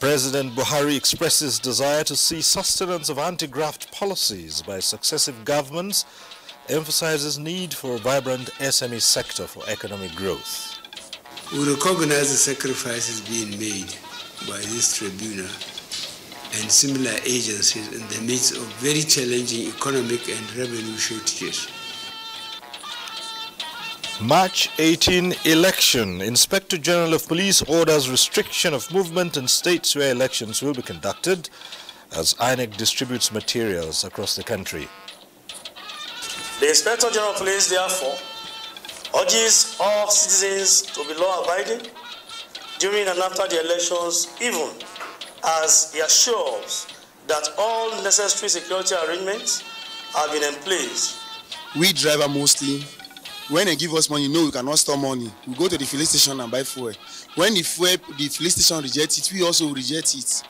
President Buhari expresses desire to see sustenance of anti-graft policies by successive governments, emphasizes need for a vibrant SME sector for economic growth. We recognize the sacrifices being made by this tribunal and similar agencies in the midst of very challenging economic and revenue shortages. March 18 election. Inspector General of Police orders restriction of movement in states where elections will be conducted as INEC distributes materials across the country. The Inspector General of Police, therefore, urges all citizens to be law-abiding during and after the elections, even as he assures that all necessary security arrangements have been in place. We driver mostly, when they give us money, no, we cannot store money. We go to the filling station and buy fuel. When the filling station rejects it, we also reject it.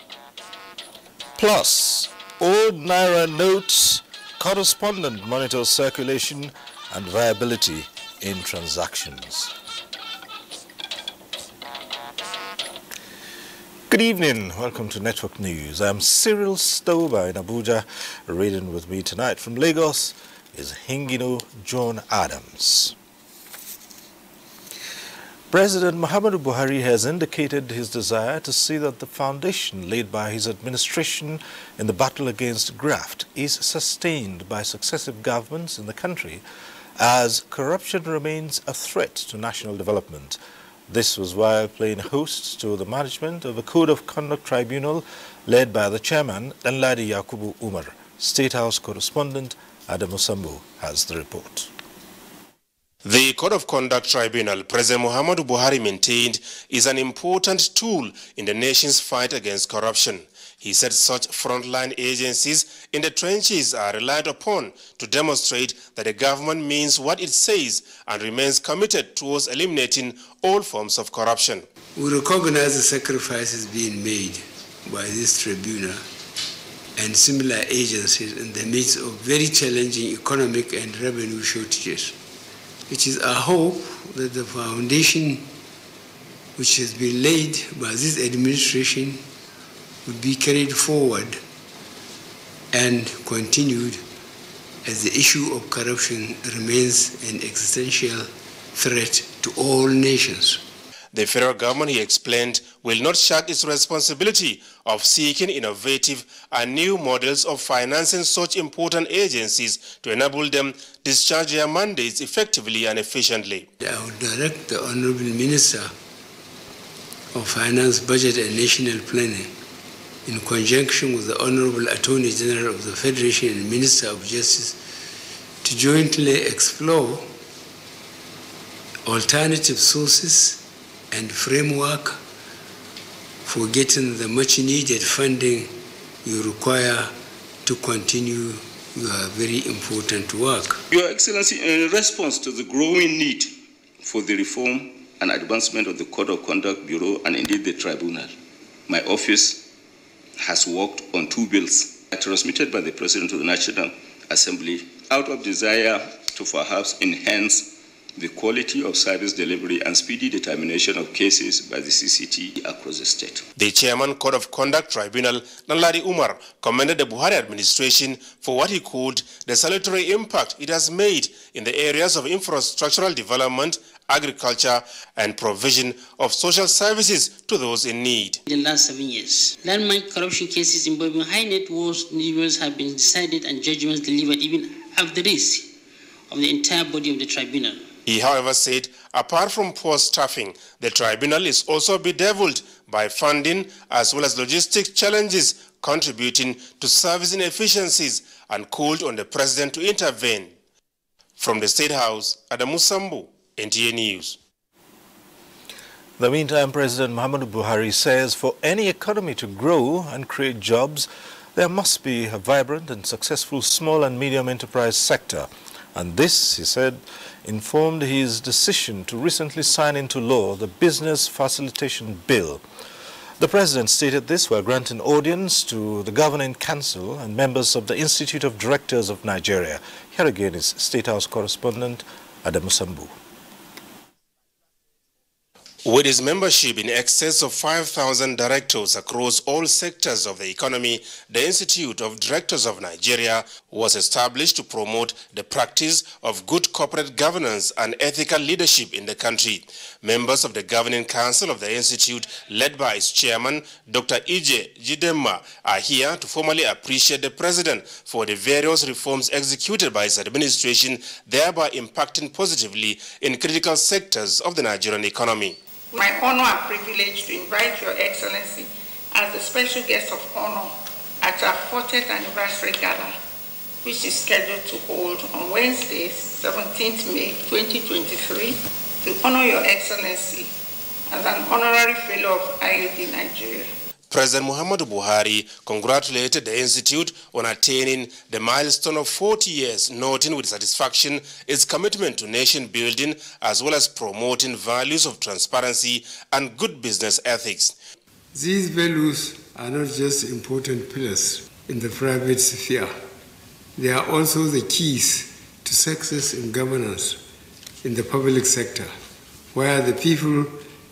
Plus, old Naira notes, correspondent monitors circulation and viability in transactions. Good evening, welcome to Network News. I'm Cyril Stover in Abuja. Reading with me tonight from Lagos is Hingino John Adams. President Muhammadu Buhari has indicated his desire to see that the foundation laid by his administration in the battle against graft is sustained by successive governments in the country as corruption remains a threat to national development. This was while playing host to the management of a Code of Conduct Tribunal led by the chairman, Danladi Yakubu Umar. State House correspondent Adamu Sambu has the report. The Code of Conduct Tribunal President Muhammadu Buhari maintained is an important tool in the nation's fight against corruption. He said such frontline agencies in the trenches are relied upon to demonstrate that the government means what it says and remains committed towards eliminating all forms of corruption. We recognize the sacrifices being made by this tribunal and similar agencies in the midst of very challenging economic and revenue shortages. It is our hope that the foundation which has been laid by this administration will be carried forward and continued as the issue of corruption remains an existential threat to all nations. The federal government, he explained, will not shirk its responsibility of seeking innovative and new models of financing such important agencies to enable them discharge their mandates effectively and efficiently. I will direct the Honorable Minister of Finance, Budget and National Planning, in conjunction with the Honorable Attorney General of the Federation and Minister of Justice, to jointly explore alternative sources and framework for getting the much needed funding you require to continue your very important work. Your Excellency, in response to the growing need for the reform and advancement of the Code of Conduct Bureau and indeed the Tribunal, my office has worked on 2 bills transmitted by the President of the National Assembly out of desire to perhaps enhance the quality of service delivery and speedy determination of cases by the CCT across the state. The Chairman Code of Conduct Tribunal, Danladi Umar, commended the Buhari administration for what he called the salutary impact it has made in the areas of infrastructural development, agriculture, and provision of social services to those in need. In the last 7 years, landmark corruption cases involving high net worth individuals have been decided and judgments delivered even at the risk of the entire body of the tribunal. He, however, said, apart from poor staffing, the tribunal is also bedeviled by funding as well as logistic challenges contributing to service inefficiencies and called on the President to intervene. From the State House, Adamu Sambu, NTA News. In the meantime, President Muhammadu Buhari says for any economy to grow and create jobs, there must be a vibrant and successful small and medium enterprise sector. And this, he said, informed his decision to recently sign into law the Business Facilitation Bill. The President stated this while granting audience to the Governing Council and members of the Institute of Directors of Nigeria. Here again is State House correspondent Adamu Sambu. With its membership in excess of 5,000 directors across all sectors of the economy, the Institute of Directors of Nigeria was established to promote the practice of good corporate governance and ethical leadership in the country. Members of the Governing Council of the Institute, led by its chairman, Dr. Ije Jidemma, are here to formally appreciate the President for the various reforms executed by his administration, thereby impacting positively in critical sectors of the Nigerian economy. My honor and privilege to invite Your Excellency as the special guest of honor at our 40th anniversary gala, which is scheduled to hold on Wednesday, 17th May 2023, to honor Your Excellency as an honorary fellow of IUD Nigeria. President Muhammadu Buhari congratulated the Institute on attaining the milestone of 40 years, noting with satisfaction its commitment to nation building as well as promoting values of transparency and good business ethics. These values are not just important pillars in the private sphere. They are also the keys to success in governance in the public sector, where the people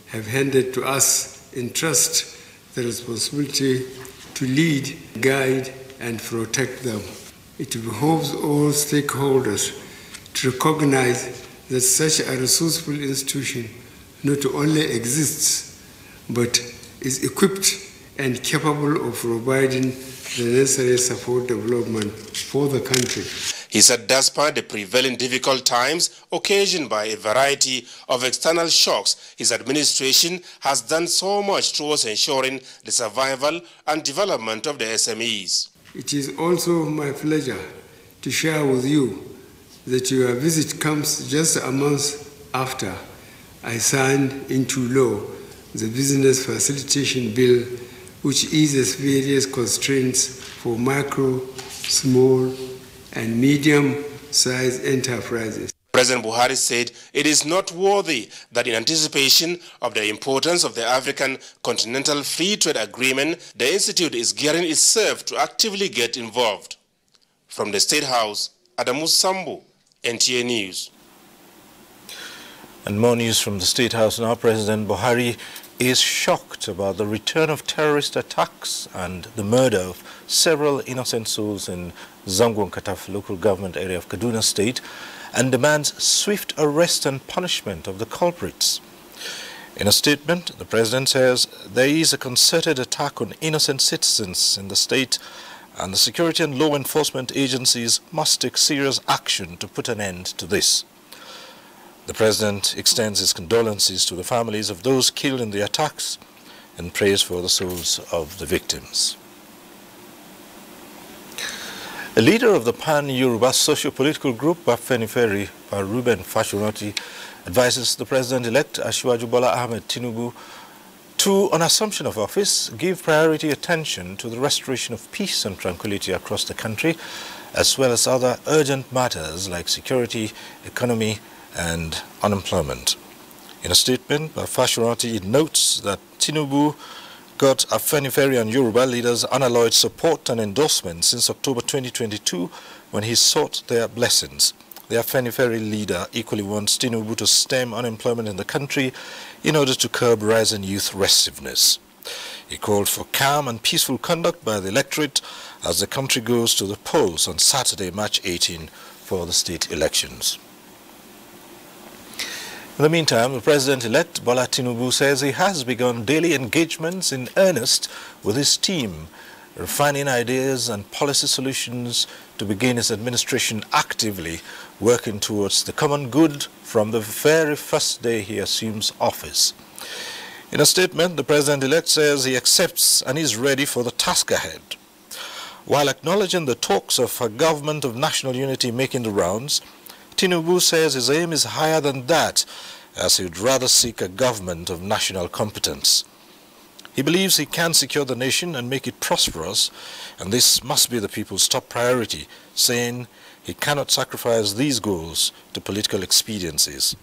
have handed to us in trust the responsibility to lead, guide, and protect them. It behoves all stakeholders to recognize that such a resourceful institution not only exists, but is equipped and capable of providing the necessary support development for the country. He said despite the prevailing difficult times occasioned by a variety of external shocks, his administration has done so much towards ensuring the survival and development of the SMEs. It is also my pleasure to share with you that your visit comes just a month after I signed into law the Business Facilitation Bill, which eases various constraints for micro, small, and medium-sized enterprises. President Buhari said it is noteworthy that in anticipation of the importance of the African Continental Free Trade Agreement, the Institute is gearing itself to actively get involved. From the State House, Adamu Sambu, NTA News. And more news from the State House now. President Buhari is shocked about the return of terrorist attacks and the murder of several innocent souls in Zangon Kataf local government area of Kaduna State, and demands swift arrest and punishment of the culprits. In a statement, the President says there is a concerted attack on innocent citizens in the state, and the security and law enforcement agencies must take serious action to put an end to this. The President extends his condolences to the families of those killed in the attacks and prays for the souls of the victims. A leader of the pan-Yoruba socio-political group, Afenifere, Ruben Fashionati, advises the President-elect Asiwaju Bola Ahmed Tinubu to, on assumption of office, give priority attention to the restoration of peace and tranquility across the country, as well as other urgent matters like security, economy, and unemployment. In a statement, Fashionati notes that Tinubu got Afenifere and Yoruba leaders' unalloyed support and endorsement since October 2022 when he sought their blessings. The Afenifere leader equally wants Tinubu to stem unemployment in the country in order to curb rising youth restiveness. He called for calm and peaceful conduct by the electorate as the country goes to the polls on Saturday, March 18 for the state elections. In the meantime, the President-elect Bola Tinubu says he has begun daily engagements in earnest with his team, refining ideas and policy solutions to begin his administration actively working towards the common good from the very first day he assumes office. In a statement, the President-elect says he accepts and is ready for the task ahead. While acknowledging the talks of a government of national unity making the rounds, Tinubu says his aim is higher than that, as he would rather seek a government of national competence. He believes he can secure the nation and make it prosperous, and this must be the people's top priority, saying he cannot sacrifice these goals to political expediencies.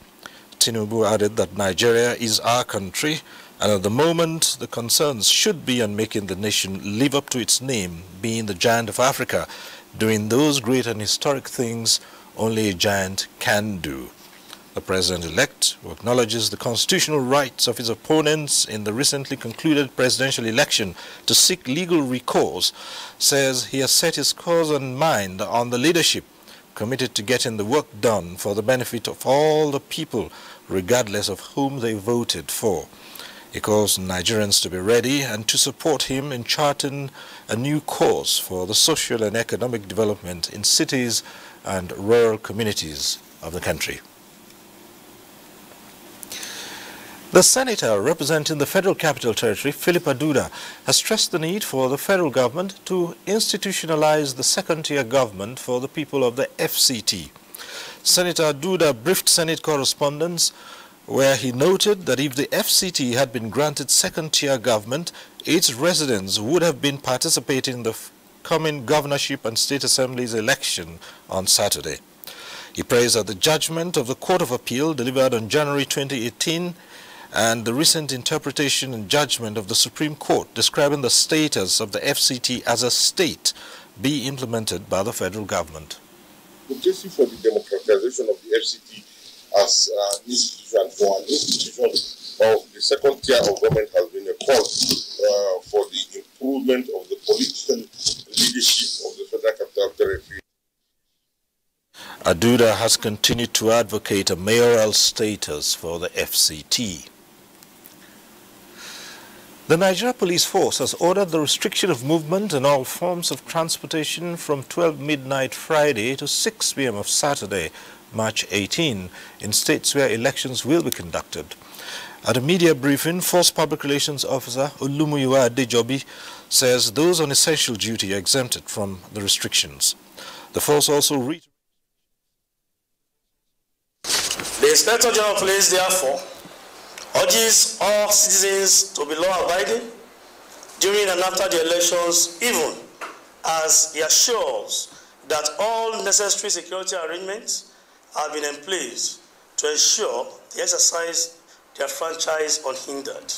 Tinubu added that Nigeria is our country, and at the moment the concerns should be on making the nation live up to its name, being the giant of Africa, doing those great and historic things only a giant can do. The president-elect, who acknowledges the constitutional rights of his opponents in the recently concluded presidential election to seek legal recourse, says he has set his course and mind on the leadership, committed to getting the work done for the benefit of all the people, regardless of whom they voted for. He calls Nigerians to be ready and to support him in charting a new course for the social and economic development in cities and rural communities of the country. The senator representing the Federal Capital Territory, Philip Aduda, has stressed the need for the federal government to institutionalize the second-tier government for the people of the FCT. Senator Aduda briefed Senate correspondents where he noted that if the FCT had been granted second-tier government, its residents would have been participating in the coming governorship and state assemblies election on Saturday. He praised that the judgment of the Court of Appeal delivered on January 2018 and the recent interpretation and judgment of the Supreme Court describing the status of the FCT as a state be implemented by the federal government. The objective for the democratization of the FCT as an institution, for an institution of the second tier of government, has been a call for the improvement of the political leadership of the Federal Capital Territory. Aduda has continued to advocate a mayoral status for the FCT. The Nigeria Police Force has ordered the restriction of movement and all forms of transportation from 12 midnight Friday to 6 p.m. of Saturday, March 18, in states where elections will be conducted. At a media briefing, Force Public Relations Officer Olumuyiwa Adejobi says those on essential duty are exempted from the restrictions. The force also reiterated. The Inspector General of Police, therefore, urges all citizens to be law-abiding during and after the elections, even as he assures that all necessary security arrangements have been in place to ensure they exercise their franchise unhindered.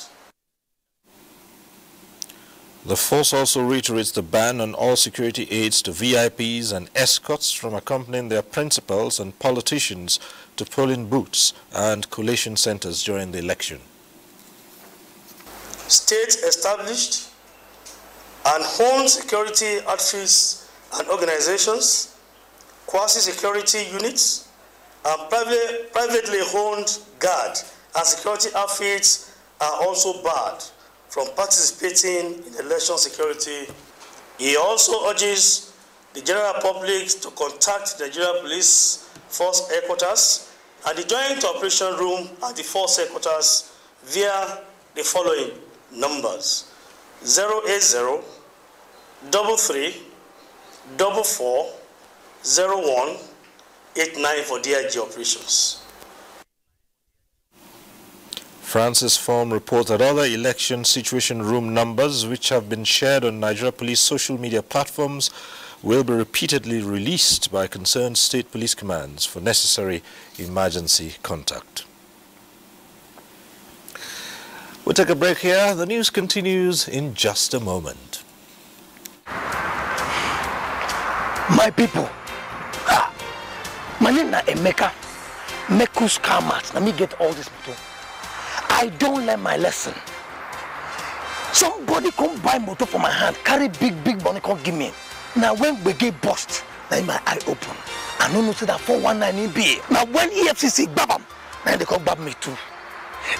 The force also reiterates the ban on all security aids to VIPs and escorts from accompanying their principals and politicians to polling booths and collation centers during the election. State established and owned security outfits and organizations, quasi-security units, and privately owned guard and security outfits are also barred from participating in election security. He also urges the general public to contact the Nigerian Police Force Headquarters and the Joint Operation Room at the Force Headquarters via the following numbers: 080 33 44 01 89 for DIG operations. Francis Form reports that other election situation room numbers which have been shared on Nigeria Police social media platforms will be repeatedly released by concerned state police commands for necessary emergency contact. We'll take a break here. The news continues in just a moment. My people, my name is Emeka, Mekus Kamat. Let me get all this motor. I don't learn my lesson. Somebody come buy motor for my hand, carry big money, come give me. Now when we get bust, now my eye open. I don't know that 419 be. Now when EFCC babam, now they come bab me too.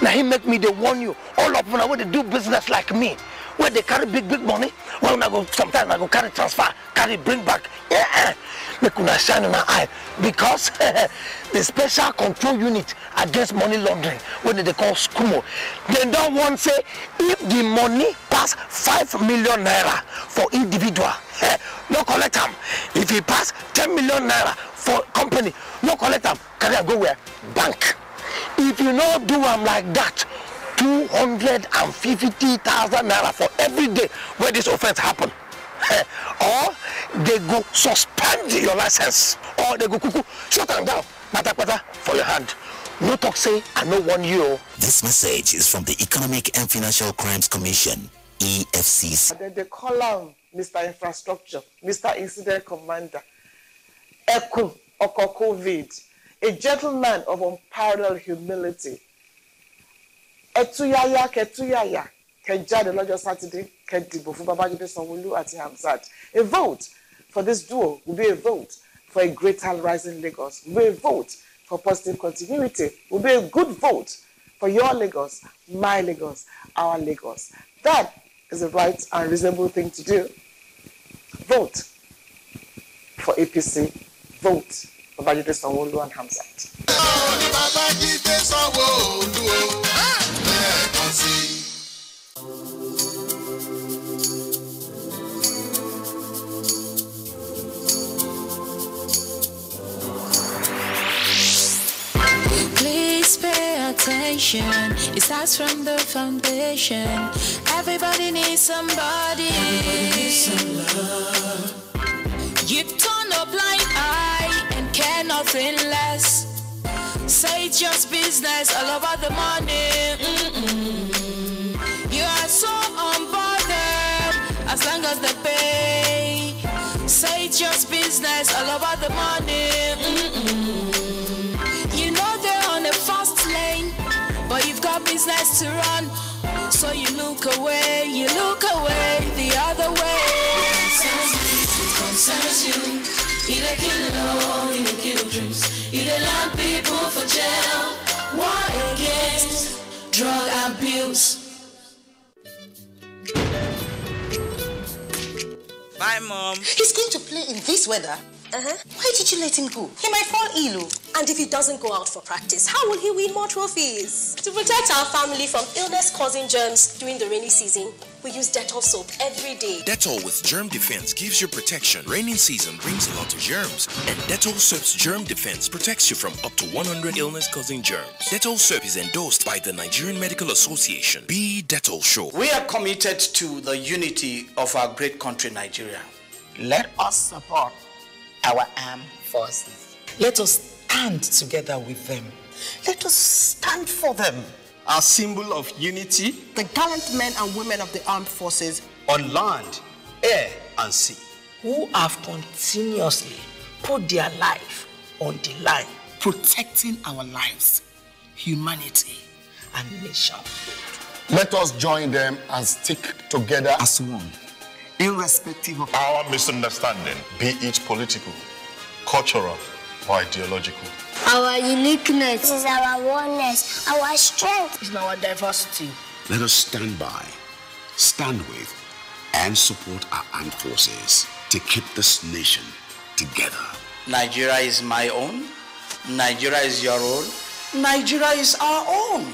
Now he make me, they warn you, all of them when they do business like me, where they carry big money, well I go sometimes I go carry transfer, carry bring back. Yeah, make una shine on our eye because the special control unit against money laundering, what they call SCUMO, they don't want to say if the money pass 5 million naira for individual, no collect them. If it pass 10 million naira for company, no collect them. Can I go where? Bank. If you not do them like that, 250,000 naira for every day where this offense happen. Or they go suspend your license, or they go cuckoo, shut them down, pata for your hand. No talk say, I no want you. This message is from the Economic and Financial Crimes Commission, EFCC. And then they call out Mr. Infrastructure, Mr. Incident Commander, ECO, or COVID. a gentleman of unparalleled humility. Etuyaya ketuyaya kejade lọ́jọ́ Saturday kedibo fún Babajide Sanwo-Olu àti Hamzat. A vote for this duo will be a vote for a greater rising Lagos. Will be a vote for positive continuity. Will be a good vote for your Lagos, my Lagos, our Lagos. That is the right and reasonable thing to do. Vote for APC. Vote for Babajide Sanwo-Olu and Hamzat. Please pay attention. It starts from the foundation. Everybody needs somebody. Everybody needs some love. You turn a blind eye and care nothing less. Say it's just business, all about the money. You are so unbothered as long as they pay. Say it's just business, all about the money. You know they're on a fast lane, but you've got business to run. So you look away the other way. It concerns you. Either kill alone, either kill dreams. Either land people for jail. War against drug abuse. Bye, Mom. He's going to play in this weather. Why did you let him go? He might fall ill. And if he doesn't go out for practice, how will he win more trophies? To protect our family from illness-causing germs during the rainy season, we use Dettol soap every day. Dettol with germ defense gives you protection. Rainy season brings a lot of germs, and Dettol soap's germ defense protects you from up to 100 illness-causing germs. Dettol soap is endorsed by the Nigerian Medical Association. Be Dettol Show. We are committed to the unity of our great country, Nigeria. Let us support our armed forces. Let us stand together with them. Let us stand for them. Our symbol of unity, the gallant men and women of the armed forces on land, air, and sea, who have continuously put their life on the line, protecting our lives, humanity, and nation. Let us join them and stick together as one, irrespective of our misunderstanding, be it political, cultural, or ideological. Our uniqueness is our oneness, our strength is our diversity. Let us stand by, stand with, and support our armed forces to keep this nation together. Nigeria is my own. Nigeria is your own. Nigeria is our own.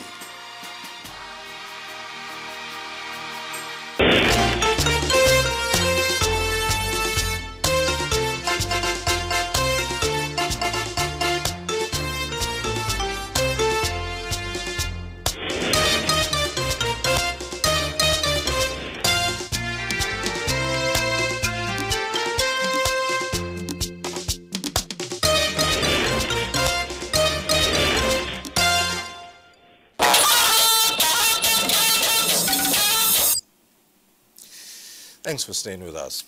Thanks for staying with us.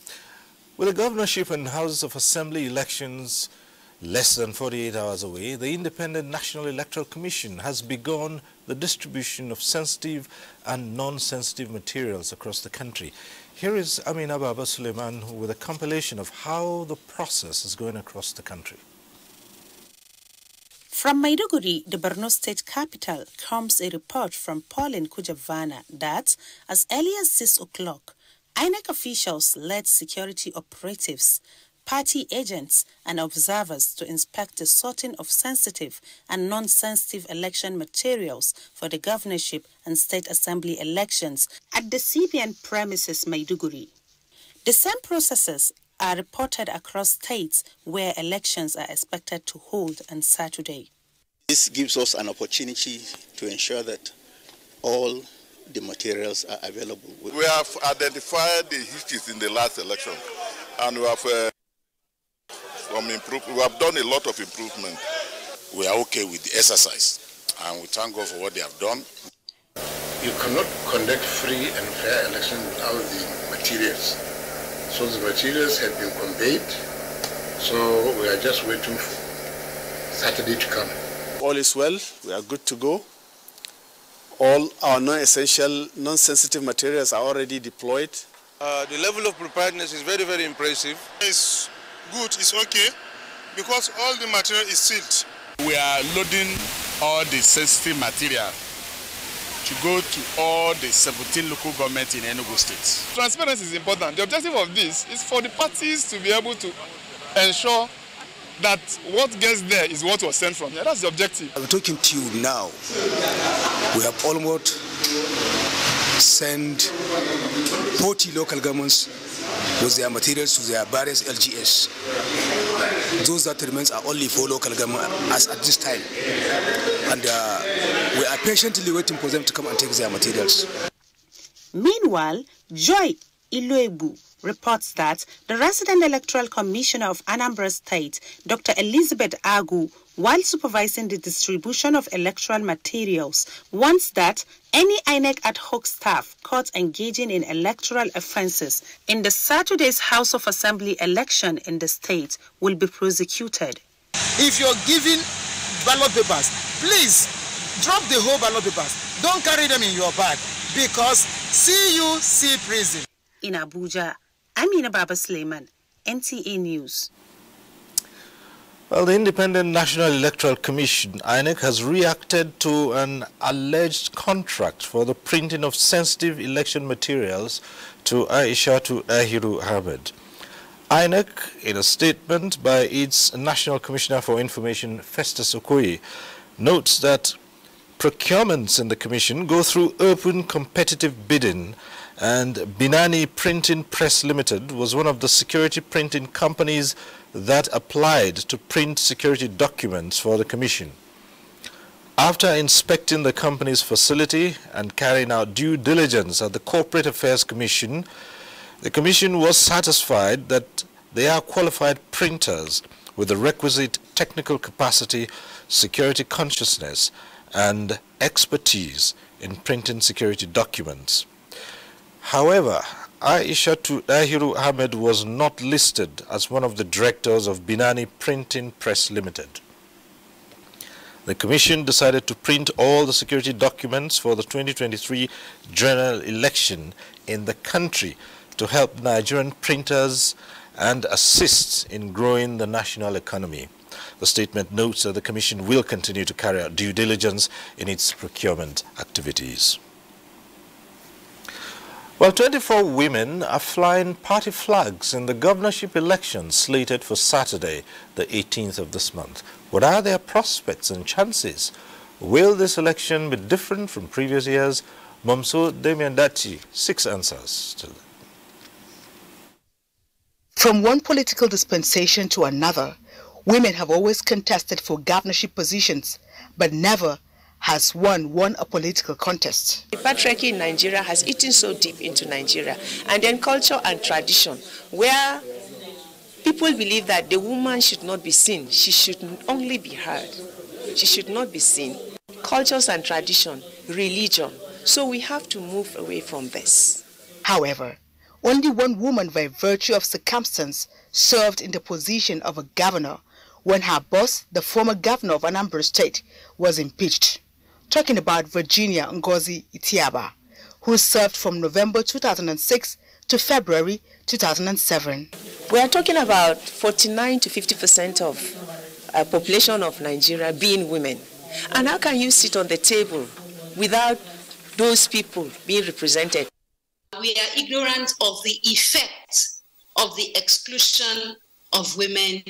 With the governorship and Houses of Assembly elections less than 48 hours away, the Independent National Electoral Commission has begun the distribution of sensitive and non-sensitive materials across the country. Here is Amina Baba Suleiman with a compilation of how the process is going across the country. From Maiduguri, the Borno state capital, comes a report from Pauline Kujavana that as early as 6 o'clock, INEC officials led security operatives, party agents and observers to inspect the sorting of sensitive and non-sensitive election materials for the governorship and state assembly elections at the CBN premises Maiduguri. The same processes are reported across states where elections are expected to hold on Saturday. This gives us an opportunity to ensure that all the materials are available. We have identified the issues in the last election, and we have done a lot of improvement. We are okay with the exercise, and we thank God for what they have done. You cannot conduct free and fair election without the materials. So the materials have been conveyed, so we are just waiting for Saturday to come. All is well. We are good to go. All our non-essential, non-sensitive materials are already deployed. The level of preparedness is very, very impressive. It's good, it's okay, because all the material is sealed. We are loading all the sensitive material to go to all the 17 local governments in Enugu State. Transparency is important. The objective of this is for the parties to be able to ensure that what gets there is what was sent from here. That's the objective. I'm talking to you now. We have almost sent 40 local governments with their materials to their various LGS. Those that remains are only 4 local governments as at this time. And we are patiently waiting for them to come and take their materials. Meanwhile, Joy Iloebu reports that the resident electoral commissioner of Anambra State, Dr. Elizabeth Agu, while supervising the distribution of electoral materials, wants that any INEC ad hoc staff caught engaging in electoral offences in the Saturday's House of Assembly election in the state will be prosecuted. If you're giving ballot papers, please drop the whole ballot papers. Don't carry them in your bag, because see you, see prison. In Abuja, Amina Baba Suleiman, NTA News. Well, the Independent National Electoral Commission, INEC, has reacted to an alleged contract for the printing of sensitive election materials to Aishatu Ahiru Ahmed. INEC, in a statement by its National Commissioner for Information, Festus Okoye, notes that procurements in the commission go through open competitive bidding, and Binani Printing Press Limited was one of the security printing companies that applied to print security documents for the commission. After inspecting the company's facility and carrying out due diligence at the Corporate Affairs Commission, the commission was satisfied that they are qualified printers with the requisite technical capacity, security consciousness, and expertise in printing security documents. However, Aishatu Ahiru Ahmed was not listed as one of the directors of Binani Printing Press Limited. The commission decided to print all the security documents for the 2023 general election in the country to help Nigerian printers and assist in growing the national economy. The statement notes that the commission will continue to carry out due diligence in its procurement activities. Well, 24 women are flying party flags in the governorship elections slated for Saturday, the 18th of this month. What are their prospects and chances? Will this election be different from previous years? Momso Demiandachi, 6 answers to that. From one political dispensation to another, women have always contested for governorship positions, but never has one won a political contest. The patriarchy in Nigeria has eaten so deep into Nigeria, and then culture and tradition, where people believe that the woman should not be seen, she should only be heard. She should not be seen. Cultures and tradition, religion. So we have to move away from this. However, only one woman by virtue of circumstance served in the position of a governor when her boss, the former governor of Anambra State, was impeached. Talking about Virginia Ngozi Itiaba, who served from November 2006 to February 2007. We are talking about 49 to 50% of population of Nigeria being women. And how can you sit on the table without those people being represented? We are ignorant of the effect of the exclusion of women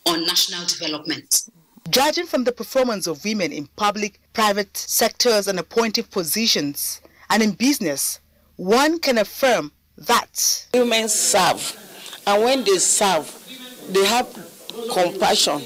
on national development. Judging from the performance of women in public, private sectors and appointive positions, and in business, one can affirm that women serve, and when they serve, they have compassion,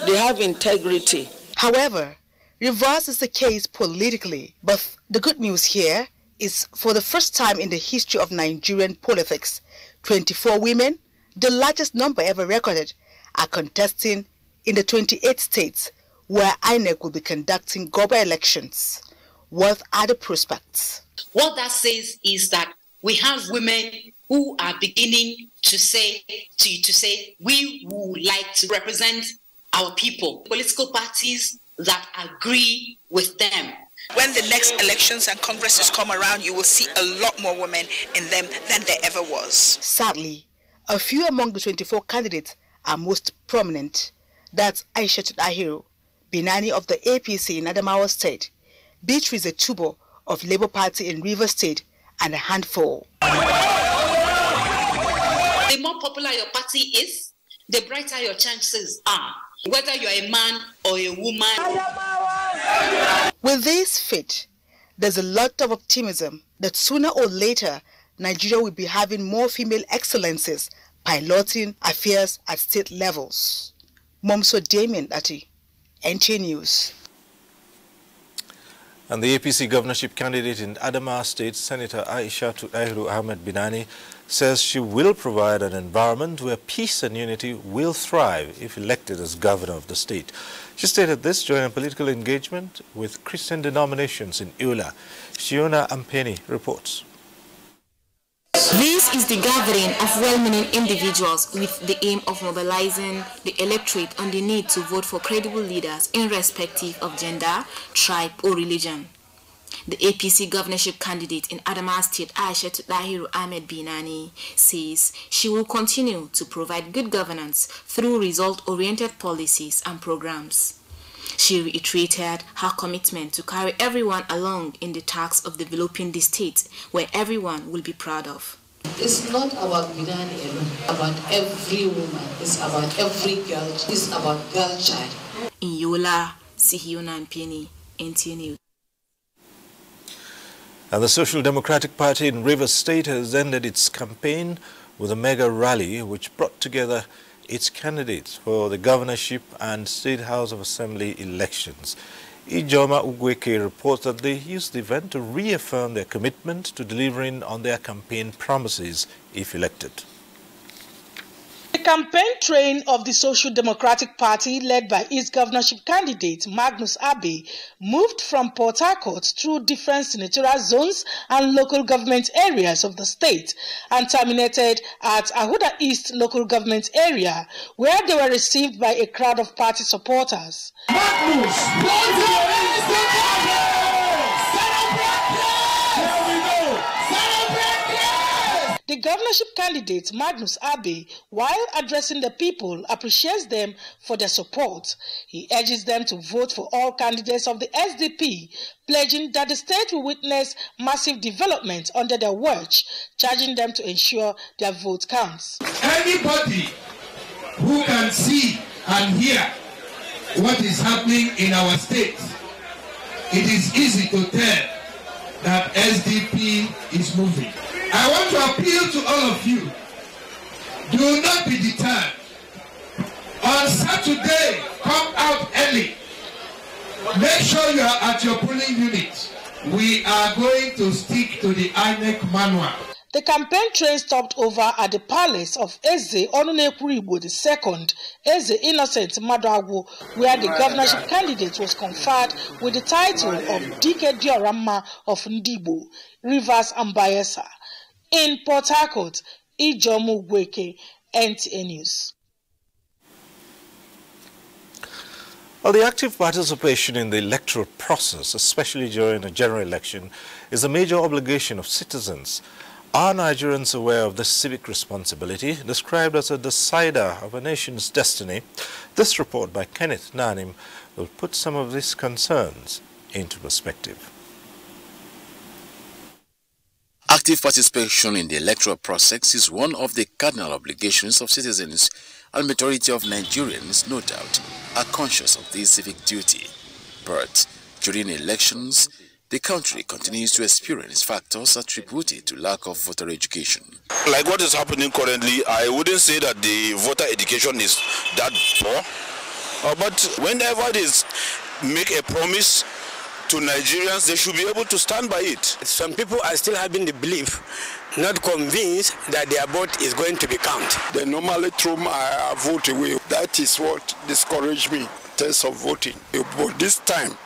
they have integrity. However, reverse is the case politically, but the good news here is for the first time in the history of Nigerian politics, 24 women, the largest number ever recorded, are contesting in the 28 states where INEC will be conducting governor elections. What are the prospects? What that says is that we have women who are beginning to say, we would like to represent our people, political parties that agree with them. When the next elections and congresses come around, you will see a lot more women in them than there ever was. Sadly, a few among the 24 candidates are most prominent. That's Aisha Dahiru, Binani of the APC in Adamawa State, Beatrice Etubo of Labour Party in Rivers State, and a handful. The more popular your party is, the brighter your chances are, whether you're a man or a woman. With this fit, there's a lot of optimism that sooner or later, Nigeria will be having more female excellences piloting affairs at state levels. Momso Damien Ati, NTA News. And the APC governorship candidate in Adamawa State, Senator Aisha Dahiru Ahmed Binani, says she will provide an environment where peace and unity will thrive if elected as governor of the state. She stated this during a political engagement with Christian denominations in Eula. Shiona Ampeni reports. This is the gathering of well-meaning individuals with the aim of mobilizing the electorate on the need to vote for credible leaders irrespective of gender, tribe or religion. The APC governorship candidate in Adamawa State, Aisha Dahiru Ahmed Binani, says she will continue to provide good governance through result-oriented policies and programs. She reiterated her commitment to carry everyone along in the task of developing the state where everyone will be proud of. It's not about Binani alone, about every woman, it's about every girl, it's about girl child. In Yola, Sihiona Mpini, NTA News. And the Social Democratic Party in Rivers State has ended its campaign with a mega rally which brought together its candidates for the governorship and State House of Assembly elections. Ijoma Ugweke reports that they used the event to reaffirm their commitment to delivering on their campaign promises if elected. The campaign train of the Social Democratic Party, led by its governorship candidate Magnus Abe, moved from Port Harcourt through different senatorial zones and local government areas of the state and terminated at Ahuda East local government area, where they were received by a crowd of party supporters. Magnus, the governorship candidate, Magnus Abe, while addressing the people, appreciates them for their support. He urges them to vote for all candidates of the SDP, pledging that the state will witness massive development under their watch, charging them to ensure their vote counts. Anybody who can see and hear what is happening in our state, it is easy to tell that SDP is moving. I want to appeal to all of you. Do not be deterred. On Saturday, come out early. Make sure you are at your polling unit. We are going to stick to the INEC manual. The campaign train stopped over at the palace of Eze Onunekuribo II, Eze Innocent Madagwo, where the governorship candidate was conferred with the title of Dike Diorama of Ndibo, Rivers and Bayelsa. In Port Harcourt, Ijomu Gweke, NTA News. Well, the active participation in the electoral process, especially during a general election, is a major obligation of citizens. Are Nigerians aware of this civic responsibility, described as a decider of a nation's destiny? This report by Kenneth Nanim will put some of these concerns into perspective. Active participation in the electoral process is one of the cardinal obligations of citizens, and the majority of Nigerians, no doubt, are conscious of this civic duty. But during elections, the country continues to experience factors attributed to lack of voter education. Like what is happening currently, I wouldn't say that the voter education is that poor. But whenever they make a promise to Nigerians, they should be able to stand by it. Some people are still having the belief, not convinced that their vote is going to be counted. They normally throw my vote away. That is what discouraged me in terms of voting. But this time,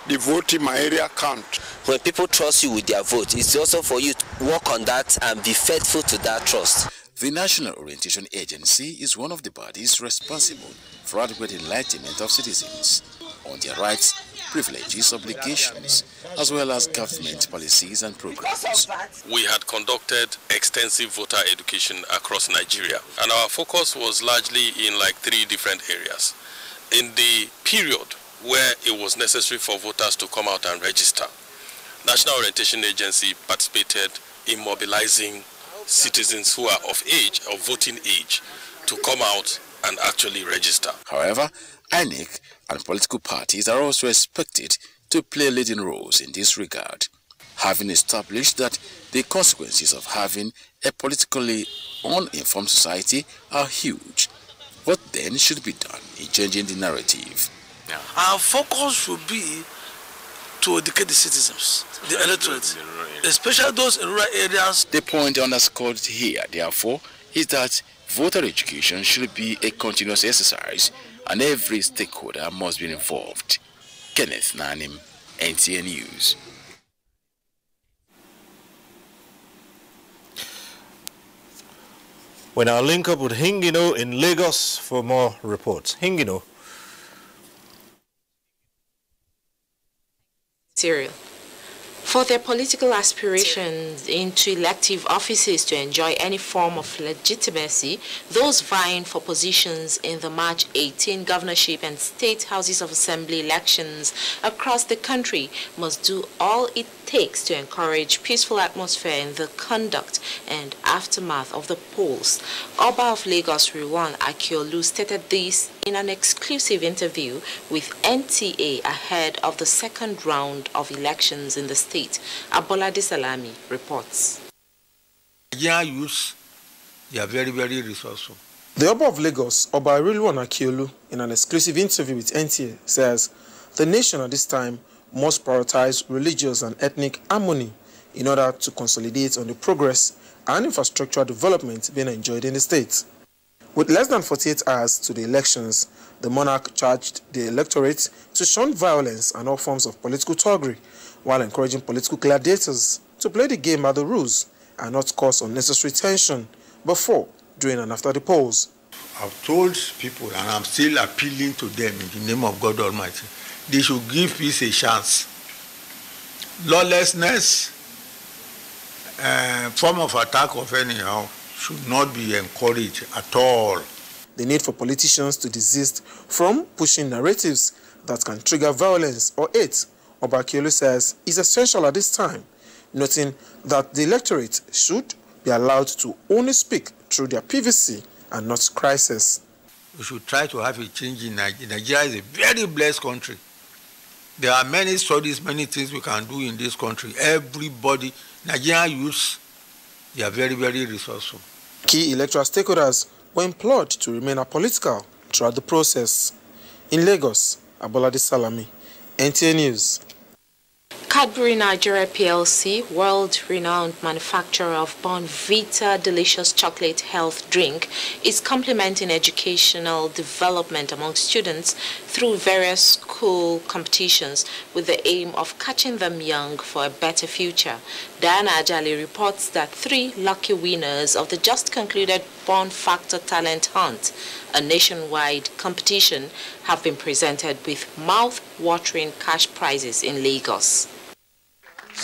the vote in my area count. When people trust you with their vote, it's also for you to work on that and be faithful to that trust. The National Orientation Agency is one of the bodies responsible for adequate enlightenment of citizens on their rights, privileges, obligations, as well as government policies and programs. We had conducted extensive voter education across Nigeria, and our focus was largely in like 3 different areas. In the period where it was necessary for voters to come out and register, National Orientation Agency participated in mobilizing citizens who are of age, of voting age, to come out and actually register. However, INEC and political parties are also expected to play leading roles in this regard, having established that the consequences of having a politically uninformed society are huge. What then should be done in changing the narrative? Our focus should be to educate the citizens, the electorate, especially those in rural areas. The point underscored here, therefore, is that voter education should be a continuous exercise and every stakeholder must be involved. Kenneth Nanim, NTA News. We now link up with Hingino in Lagos for more reports. Hingino. For their political aspirations into elective offices to enjoy any form of legitimacy, those vying for positions in the March 18 governorship and state houses of assembly elections across the country must do all it takes to encourage peaceful atmosphere in the conduct and aftermath of the polls. Oba of Lagos Riwan Akiolu stated this in an exclusive interview with NTA ahead of the second round of elections in the state. Abolade Salami reports. Nigerian youths, they are very, very resourceful. The Oba of Lagos, Oba Riwan Akiolu, in an exclusive interview with NTA, says the nation at this time must prioritize religious and ethnic harmony in order to consolidate on the progress and infrastructural development being enjoyed in the state. With less than 48 hours to the elections, the monarch charged the electorate to shun violence and all forms of political thuggery, while encouraging political gladiators to play the game by the rules and not cause unnecessary tension before, during and after the polls. I've told people, and I'm still appealing to them in the name of God Almighty, they should give peace a chance. Lawlessness, form of attack of anyhow, should not be encouraged at all. The need for politicians to desist from pushing narratives that can trigger violence or hate, Oba Akiolu says, is essential at this time, noting that the electorate should be allowed to only speak through their PVC and not crisis. We should try to have a change in Nigeria. Nigeria is a very blessed country. There are many studies, many things we can do in this country. Everybody, Nigerian youths, they are very, very resourceful. Key electoral stakeholders were implored to remain apolitical throughout the process. In Lagos, Abolade Salami, NTA News. Cadbury Nigeria PLC, world-renowned manufacturer of Bonvita delicious chocolate health drink, is complementing educational development among students through various school competitions with the aim of catching them young for a better future. Diana Ajali reports that 3 lucky winners of the just concluded Born Factor Talent Hunt, a nationwide competition, have been presented with mouth-watering cash prizes in Lagos.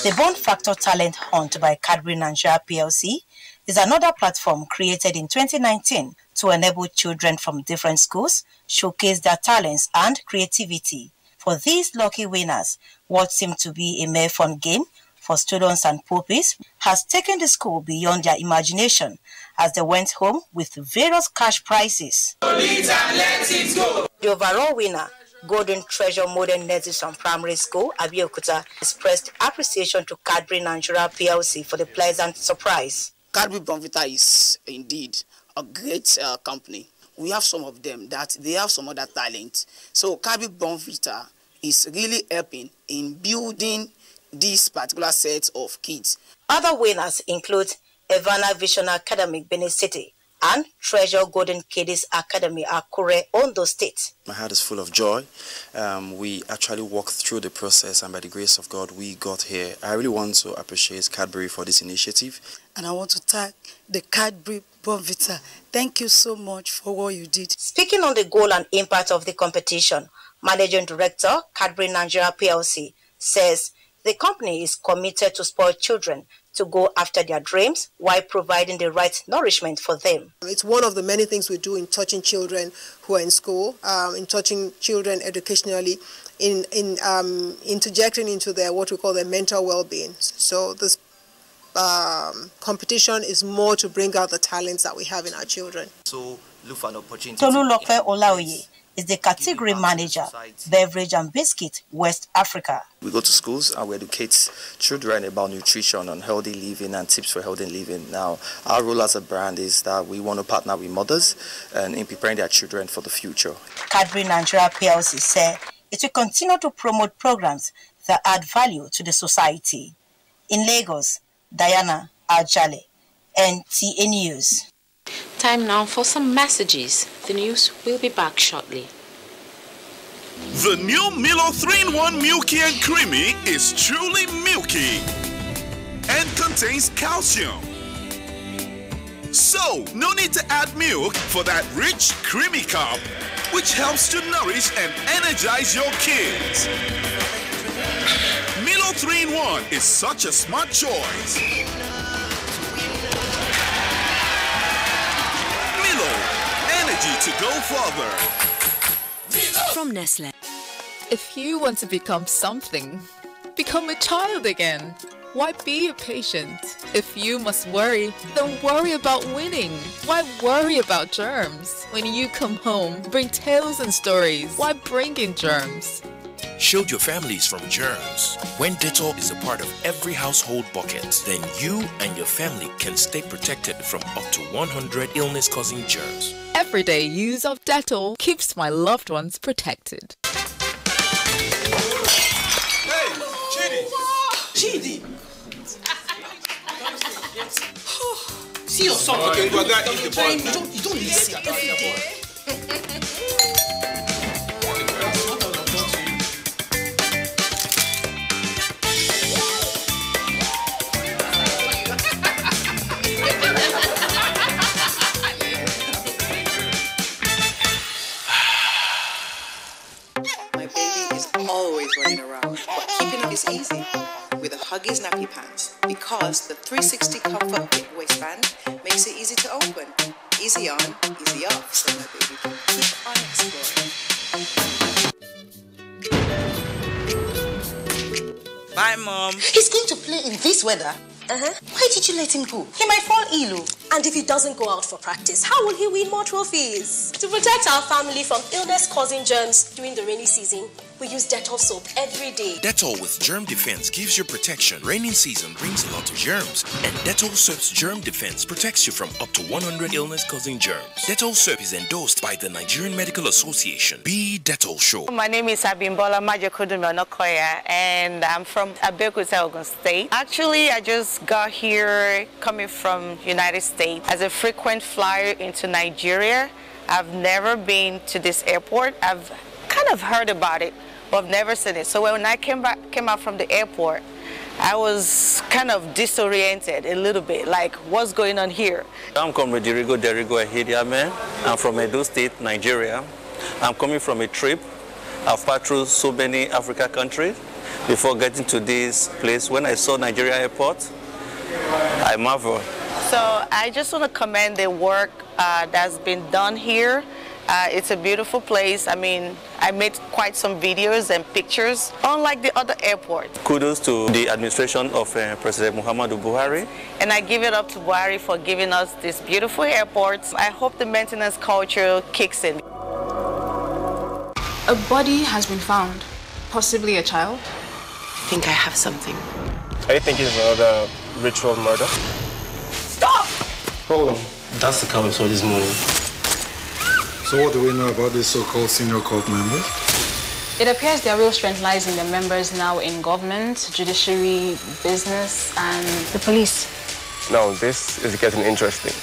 The Born Factor Talent Hunt by Cadbury Nigeria PLC is another platform created in 2019 to enable children from different schools showcase their talents and creativity. For these lucky winners, what seemed to be a mere fun game for students and pupils has taken the school beyond their imagination as they went home with various cash prizes. The overall winner, Golden Treasure Modern Nursery Primary School, Abuja, expressed appreciation to Cadbury Nigeria PLC for the pleasant surprise. Cadbury Bonvita is indeed a great company. We have some of them that they have some other talent. So Cadbury Bonvita is really helping in building this particular set of kids. Other winners include Evana Vision Academic, Benin City, and Treasure Golden Kiddies Academy, Akure, Ondo State. My heart is full of joy. We actually walked through the process, and by the grace of God, we got here. I really want to appreciate Cadbury for this initiative. And I want to thank the Cadbury Bonvita. Thank you so much for what you did. Speaking on the goal and impact of the competition, Managing Director, Cadbury Nigeria PLC, says the company is committed to spoil children to go after their dreams while providing the right nourishment for them. It's one of the many things we do in touching children who are in school, in touching children educationally, in interjecting into their what we call their mental well-being. So this competition is more to bring out the talents that we have in our children. So look for an opportunity. Tolulope Olaoye is the category manager, Beverage and Biscuit, West Africa. We go to schools and we educate children about nutrition and healthy living and tips for healthy living. Now, our role as a brand is that we want to partner with mothers and in preparing their children for the future. Cadbury Nigeria PLC said it will continue to promote programs that add value to the society. In Lagos, Diana Ajale, NTA News. Time now for some messages. The news will be back shortly. The new Milo 3-in-1 Milky and Creamy is truly milky and contains calcium. So, no need to add milk for that rich, creamy cup, which helps to nourish and energize your kids. Milo 3-in-1 is such a smart choice. Energy to go further. From Nestle. If you want to become something, become a child again. Why be a patient? If you must worry, then worry about winning. Why worry about germs? When you come home, bring tales and stories. Why bring in germs? Shield your families from germs. When Dettol is a part of every household bucket, then you and your family can stay protected from up to 100 illness-causing germs. Everyday use of Dettol keeps my loved ones protected. Hey, Chidi! See your son. Okay, you gotta eat the ball. You don't listen every day. Always running around, but keeping up is easy with the Huggies Nappy Pants because the 360 comfort waistband makes it easy to open, easy on, easy off, so my baby can keep on exploring. Bye, Mom. He's going to play in this weather. Why did you let him go? He might fall ill. And if he doesn't go out for practice, how will he win more trophies? To protect our family from illness-causing germs during the rainy season, we use Dettol soap every day. Dettol with Germ Defense gives you protection. Raining season brings a lot of germs, and Dettol soap's Germ Defense protects you from up to 100 illness-causing germs. Dettol soap is endorsed by the Nigerian Medical Association. Be Dettol sure. My name is Abimbola Majokudumonokoya, and I'm from Abuja, Ogun State. Actually, I just got here coming from United States as a frequent flyer into Nigeria. I've never been to this airport. I've kind of heard about it, but I've never seen it. So when I came out from the airport, I was kind of disoriented a little bit, like what's going on here? I'm Comrade Derigo Ehidiame. I'm from Edo State, Nigeria. I'm coming from a trip. I've passed through so many African countries before getting to this place. When I saw Nigeria airport, I marveled. So I just want to commend the work that's been done here. It's a beautiful place. I mean, I made quite some videos and pictures, unlike the other airports. Kudos to the administration of President Muhammadu Buhari. And I give it up to Buhari for giving us this beautiful airport. I hope the maintenance culture kicks in. A body has been found, possibly a child. I think I have something. I think it's another ritual murder. Stop! Hold on. That's the car we saw this morning. So what do we know about these so-called senior cult members? It appears their real strength lies in their members now in government, judiciary, business, and the police. Now, this is getting interesting.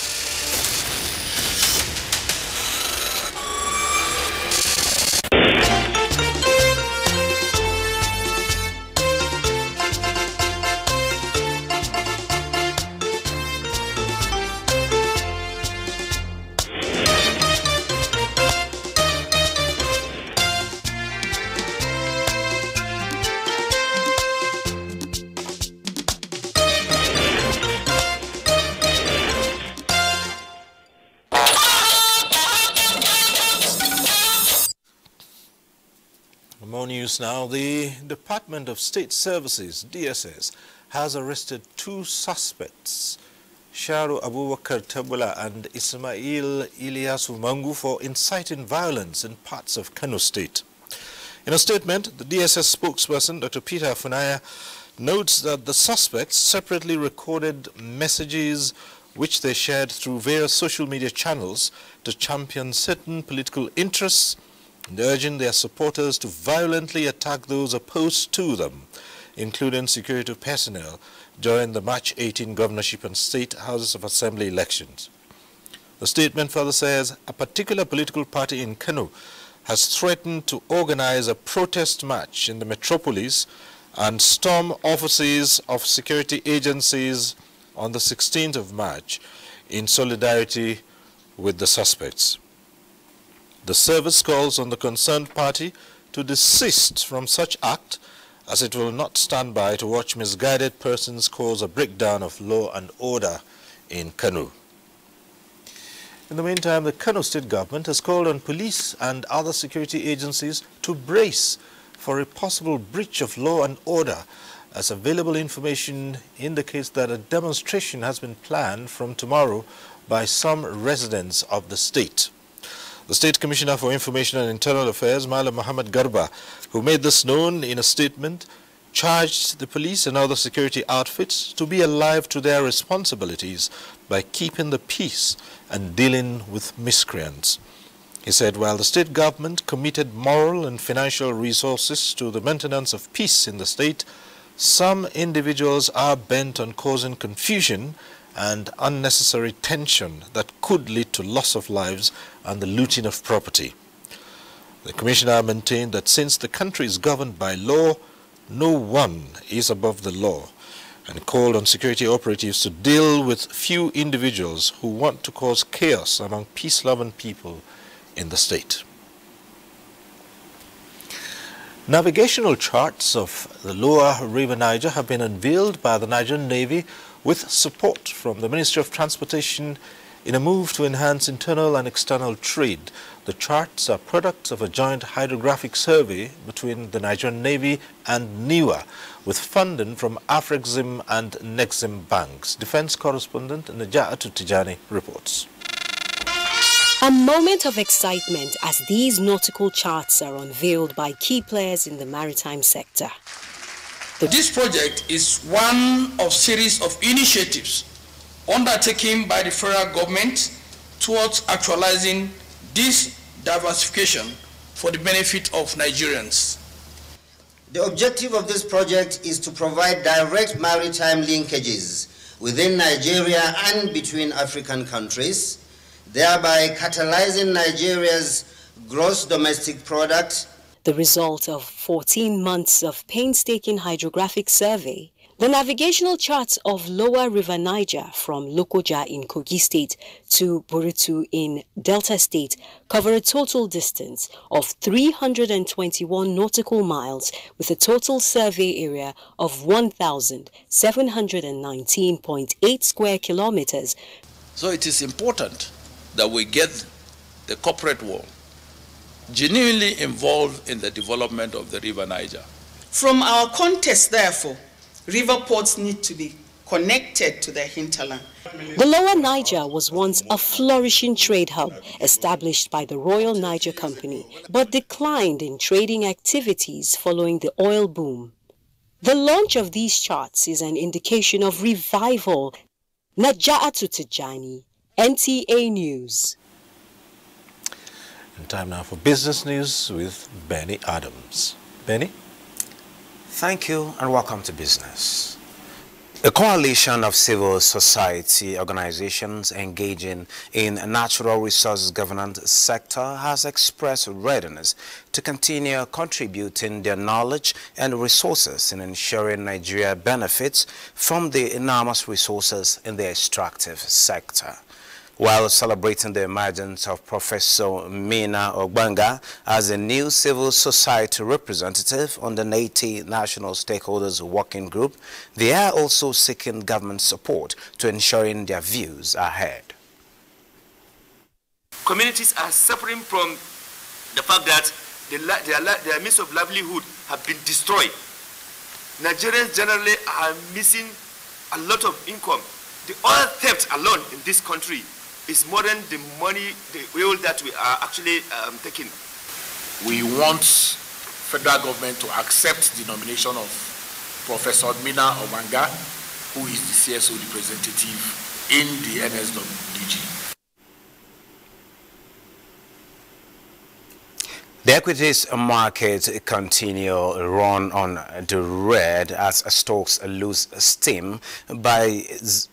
more news now. The Department of State Services, DSS, has arrested 2 suspects, Sharu Abubakar Tabula and Ismail Ilyasu Mangu, for inciting violence in parts of Kano State. In a statement, the DSS spokesperson, Dr. Peter Afunaya, notes that the suspects separately recorded messages which they shared through various social media channels to champion certain political interests and urging their supporters to violently attack those opposed to them, including security personnel, during the March 18 governorship and state houses of assembly elections. The statement further says a particular political party in Kano has threatened to organize a protest march in the metropolis and storm offices of security agencies on the 16th of March in solidarity with the suspects. The service calls on the concerned party to desist from such act, as it will not stand by to watch misguided persons cause a breakdown of law and order in Kano. In the meantime, the Kano State government has called on police and other security agencies to brace for a possible breach of law and order, as available information indicates that a demonstration has been planned from tomorrow by some residents of the state. The State Commissioner for Information and Internal Affairs, Malam Muhammad Garba, who made this known in a statement, charged the police and other security outfits to be alive to their responsibilities by keeping the peace and dealing with miscreants. He said while the state government committed moral and financial resources to the maintenance of peace in the state, some individuals are bent on causing confusion and unnecessary tension that could lead to loss of lives and the looting of property. The Commissioner maintained that since the country is governed by law, no one is above the law, and called on security operatives to deal with few individuals who want to cause chaos among peace-loving people in the state. Navigational charts of the lower River Niger have been unveiled by the Nigerian Navy with support from the Ministry of Transportation in a move to enhance internal and external trade. The charts are products of a joint hydrographic survey between the Nigerian Navy and NIWA, with funding from Afrexim and Nexim banks. Defense correspondent Najatu Tijani reports. A moment of excitement as these nautical charts are unveiled by key players in the maritime sector. This project is one of series of initiatives undertaken by the federal government towards actualizing this diversification for the benefit of Nigerians. The objective of this project is to provide direct maritime linkages within Nigeria and between African countries, thereby catalyzing Nigeria's gross domestic product. The result of 14 months of painstaking hydrographic survey, the navigational charts of Lower River Niger from Lokoja in Kogi State to Buritu in Delta State cover a total distance of 321 nautical miles with a total survey area of 1,719.8 square kilometers. So it is important that we get the corporate world genuinely involved in the development of the River Niger. From our context, therefore, river ports need to be connected to the hinterland. The Lower Niger was once a flourishing trade hub established by the Royal Niger Company, but declined in trading activities following the oil boom. The launch of these charts is an indication of revival. Najatu Tijani, NTA News. And time now for business news with Benny Adams. Benny? Thank you and welcome to business. A coalition of civil society organizations engaging in natural resources governance sector has expressed readiness to continue contributing their knowledge and resources in ensuring Nigeria benefits from the enormous resources in the extractive sector. While celebrating the emergence of Professor Mina Ogbanga as a new civil society representative on the NTA National Stakeholders Working Group, they are also seeking government support to ensuring their views are heard. Communities are suffering from the fact that their means of livelihood have been destroyed. Nigerians generally are missing a lot of income. The oil theft alone in this country is more than the money, the oil that we are actually taking. We want federal government to accept the nomination of Professor Mina Obanga, who is the CSO representative in the NSWDG. The equities market continue run on the red as stocks lose steam by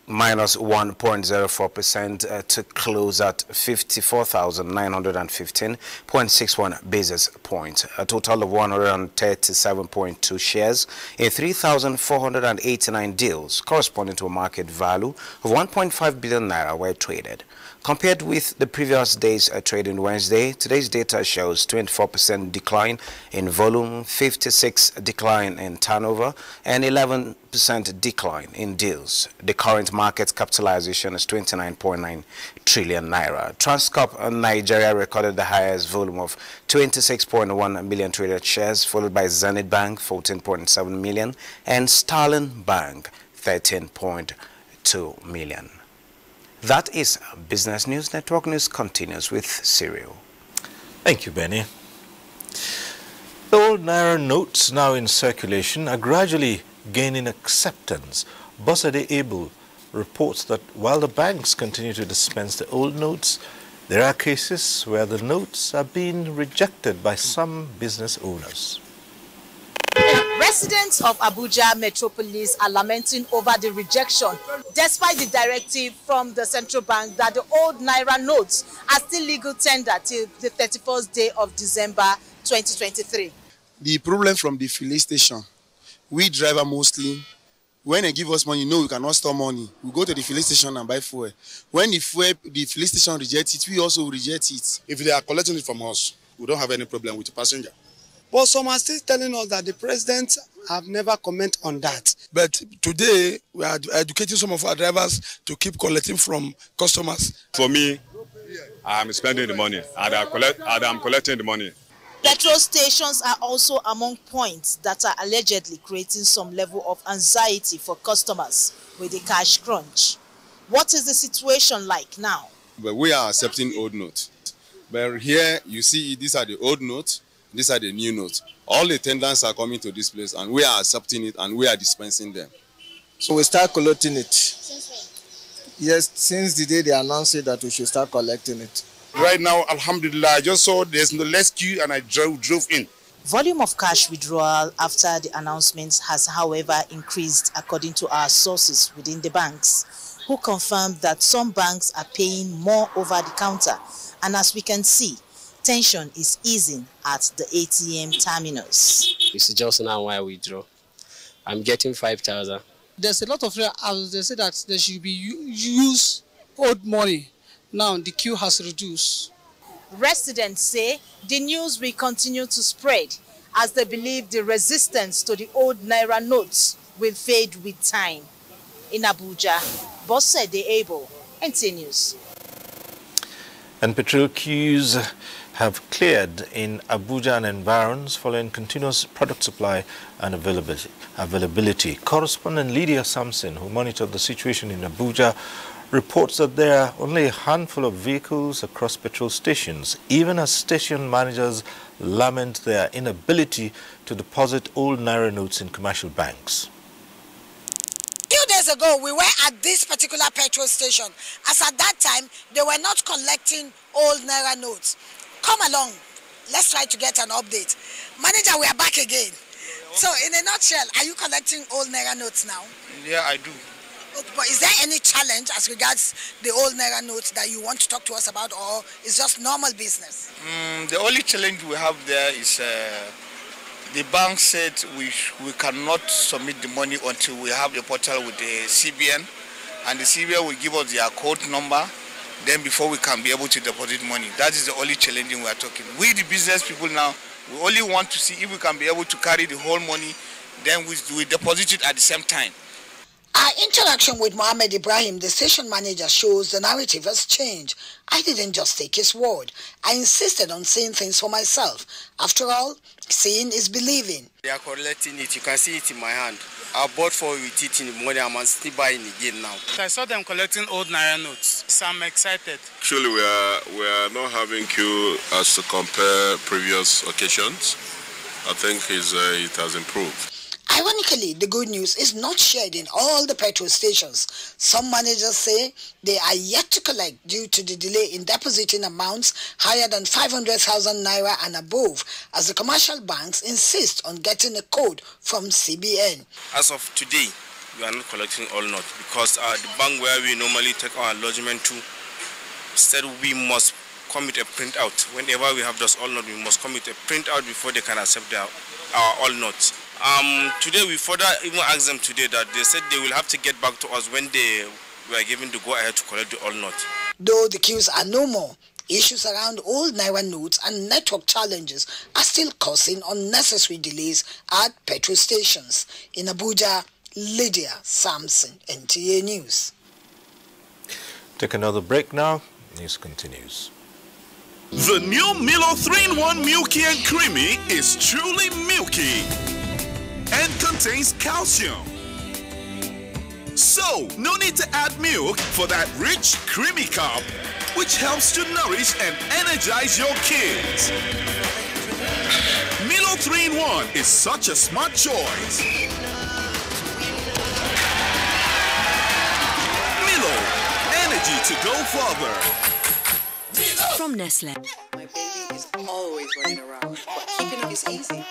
minus 1.04% to close at 54,915.61 basis points. A total of 137.2 shares in 3,489 deals corresponding to a market value of 1.5 billion naira were traded. Compared with the previous day's trading Wednesday, today's data shows 24% decline in volume, 56% decline in turnover, and 11% decline in deals. The current market capitalization is 29.9 trillion naira. Transcorp Nigeria recorded the highest volume of 26.1 million traded shares, followed by Zenith Bank 14.7 million and Sterling Bank 13.2 million. That is Business News. Network News continues with Cyril. Thank you, Benny. The old Naira notes now in circulation are gradually gaining acceptance. Bosade Abel reports that while the banks continue to dispense the old notes, there are cases where the notes are being rejected by some business owners. Residents of Abuja metropolis are lamenting over the rejection, despite the directive from the central bank that the old Naira notes are still legal tender till the 31st day of December 2023. The problem from the filling station, we driver mostly, when they give us money, no, we cannot store money. We go to the filling station and buy fuel. When the filling station rejects it, we also reject it. If they are collecting it from us, we don't have any problem with the passenger. But some are still telling us that the president have never commented on that. But today, we are educating some of our drivers to keep collecting from customers. For me, I'm spending the money and I'm collecting the money. Petrol stations are also among points that are allegedly creating some level of anxiety for customers with the cash crunch. What is the situation like now? But we are accepting old notes. But here, you see, these are the old notes. These are the new notes. All the attendants are coming to this place and we are accepting it and we are dispensing them. So we start collecting it. Yes, since the day they announced it that we should start collecting it. Right now, alhamdulillah, I just saw there's no less queue and I drove in. Volume of cash withdrawal after the announcements has, however, increased according to our sources within the banks, who confirmed that some banks are paying more over the counter. And as we can see, tension is easing at the ATM terminals. It's just now why I withdraw. I'm getting 5,000. There's a lot of they say that there should be use old money. Now the queue has reduced. Residents say the news will continue to spread as they believe the resistance to the old Naira notes will fade with time. In Abuja, Bosede Abel, NTA News. And petrol queues have cleared in Abuja and environs following continuous product supply and availability. Correspondent Lydia Sampson, who monitored the situation in Abuja, reports that there are only a handful of vehicles across petrol stations, even as station managers lament their inability to deposit old Naira notes in commercial banks. A few days ago, we were at this particular petrol station, as at that time, they were not collecting old Naira notes. Come along, let's try to get an update. Manager, we are back again. So, in a nutshell, are you collecting old Naira notes now? Yeah, I do. But is there any challenge as regards the old Naira notes that you want to talk to us about, or is just normal business? The only challenge we have there is the bank said we cannot submit the money until we have a portal with the CBN, and the CBN will give us their code number. Then before we can be able to deposit money. That is the only challenge we are talking. We, the business people now, we only want to see if we can be able to carry the whole money, then we deposit it at the same time. Our interaction with Mohammed Ibrahim, the station manager, shows the narrative has changed. I didn't just take his word. I insisted on seeing things for myself. After all, seeing is believing. They are collecting it. You can see it in my hand. I bought for with it in the morning. I'm still buying again now. I saw them collecting old Naira notes, so I'm excited. Actually, we are not having queue as to compare previous occasions. I think it has improved. Ironically, the good news is not shared in all the petrol stations. Some managers say they are yet to collect due to the delay in depositing amounts higher than 500,000 Naira and above, as the commercial banks insist on getting a code from CBN. As of today, we are not collecting all notes because the bank where we normally take our lodgement to, instead we must commit a printout. Whenever we have those all notes, we must commit a printout before they can accept our all notes. Today we further even asked them today that they said they will have to get back to us when they were given the go-ahead to collect the all notes. Though the queues are no more, issues around old Naira notes and network challenges are still causing unnecessary delays at petrol stations. In Abuja, Lydia Sampson, NTA News. Take another break now. News continues. The new Milo 3-in-1 Milky and Creamy is truly milky and contains calcium. So, no need to add milk for that rich, creamy cup, which helps to nourish and energize your kids. Milo 3-in-1 is such a smart choice. Milo, energy to go further. From Nestle. My baby is always running around, but keeping up is easy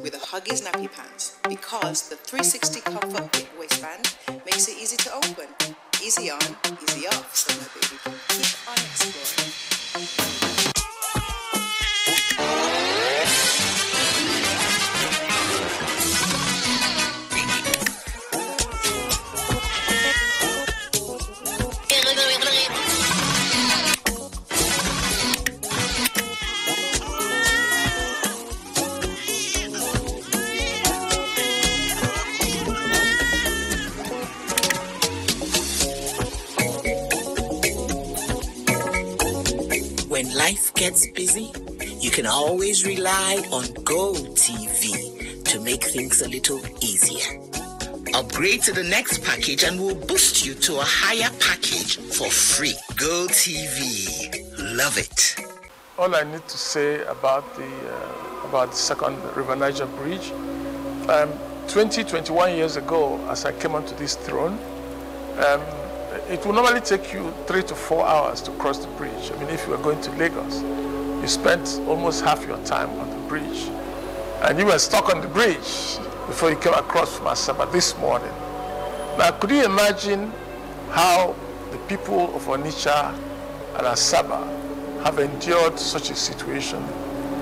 with the Huggies Nappy Pants because the 360 comfort big waistband makes it easy to open. Easy on, easy off, so my baby can keep on exploring. When life gets busy, you can always rely on GoTV to make things a little easier. Upgrade to the next package and we'll boost you to a higher package for free. GoTV. Love it. All I need to say about the second River Niger Bridge, 21 years ago, as I came onto this throne, it will normally take you 3 to 4 hours to cross the bridge. I mean, if you are going to Lagos, you spent almost half your time on the bridge. And you were stuck on the bridge before you came across from Asaba this morning. Now, could you imagine how the people of Onitsha and Asaba have endured such a situation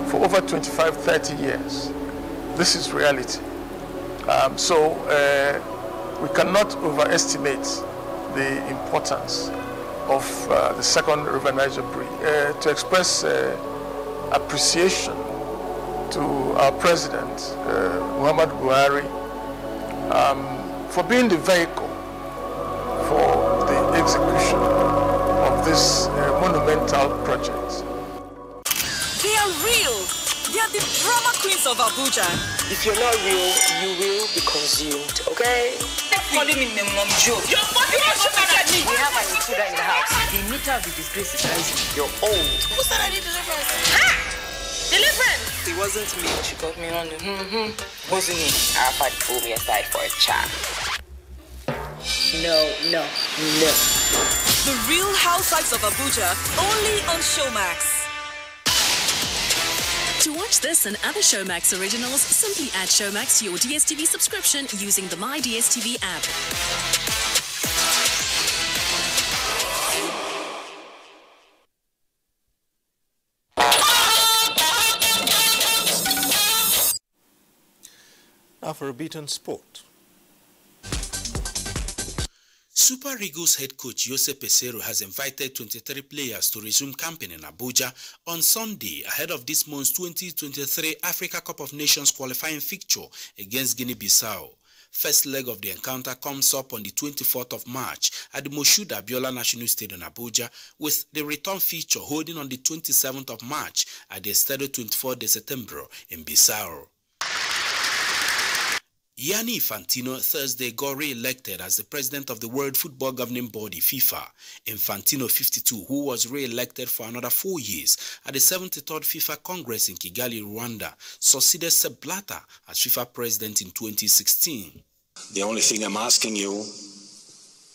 for over 25, 30 years? This is reality. So we cannot overestimate the importance of the second River Niger Bridge. To express appreciation to our President, Muhammad Buhari, for being the vehicle for the execution of this monumental project. They are real. They are the drama queens of Abuja. If you're not real, you will be consumed, okay? Calling me my mom joke. We have an intruder in the house. The meter of the disgrace is rising. You're old. Who said I need deliverance? Ha! Deliverance! It wasn't me. She got me on the Wasn't me. Arafat pulled me aside for a chat. No. The Real Housewives of Abuja, only on Showmax. To watch this and other Showmax originals, simply add Showmax to your DSTV subscription using the My DSTV app. Now for a beat on sport. Super Eagles head coach Jose Peseiro has invited 23 players to resume camping in Abuja on Sunday ahead of this month's 2023 Africa Cup of Nations qualifying fixture against Guinea-Bissau. First leg of the encounter comes up on the 24th of March at the Moshood Abiola National Stadium in Abuja, with the return feature holding on the 27th of March at the Estadio 24 de Setembro in Bissau. Gianni Infantino Thursday got re-elected as the president of the World Football Governing Body, FIFA. Infantino, 52, who was re-elected for another 4 years at the 73rd FIFA Congress in Kigali, Rwanda, succeeded Sepp Blatter as FIFA president in 2016. The only thing I'm asking you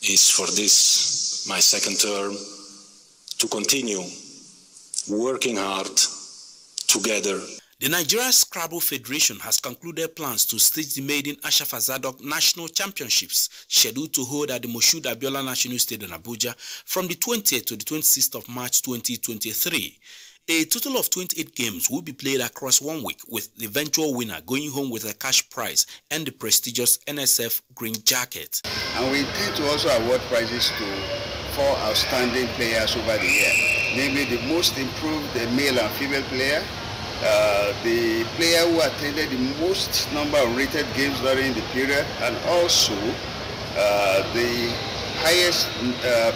is for this, my second term, to continue working hard together. The Nigeria Scrabble Federation has concluded plans to stage the maiden Ashafa Zadok National Championships, scheduled to hold at the Moshood Abiola National Stadium in Abuja from the 20th to the 26th of March 2023. A total of 28 games will be played across 1 week, with the eventual winner going home with a cash prize and the prestigious NSF Green Jacket. And we intend to also award prizes to 4 outstanding players over the year, namely the most improved male and female player, the player who attended the most number of rated games during the period, and also the highest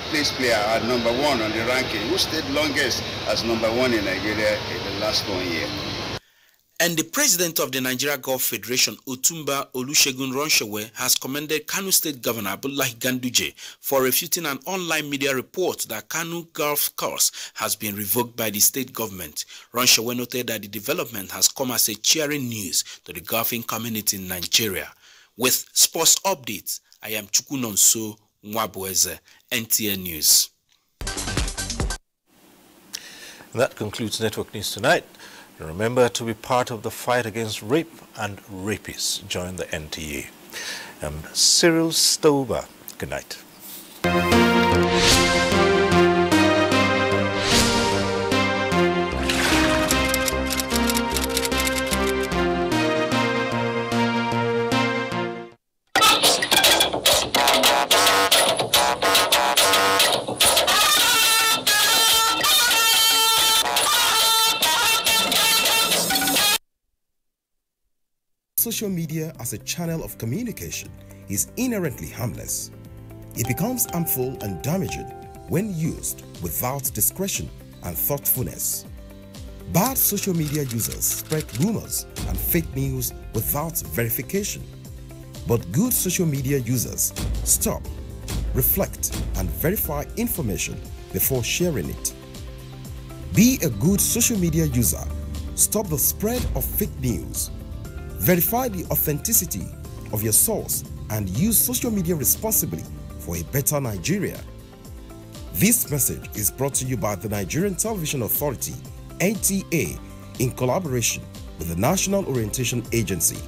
placed player at number 1 on the ranking, who stayed longest as number 1 in Nigeria in the last 1 year. And the president of the Nigeria Golf Federation, Otumba Olusegun Ronshawe, has commended Kano State Governor Abdullahi Ganduje for refuting an online media report that Kano Golf Course has been revoked by the state government. Ronshawe noted that the development has come as a cheering news to the golfing community in Nigeria. With sports updates, I am Chukunonso Nwabueze, NTA News. And that concludes Network News Tonight. Remember to be part of the fight against rape and rapists. Join the NTA. I'm Cyril Stover. Good night. Social media as a channel of communication is inherently harmless. It becomes harmful and damaging when used without discretion and thoughtfulness. Bad social media users spread rumors and fake news without verification. But good social media users stop, reflect, and verify information before sharing it. Be a good social media user. Stop the spread of fake news. Verify the authenticity of your source and use social media responsibly for a better Nigeria. This message is brought to you by the Nigerian Television Authority, NTA, in collaboration with the National Orientation Agency.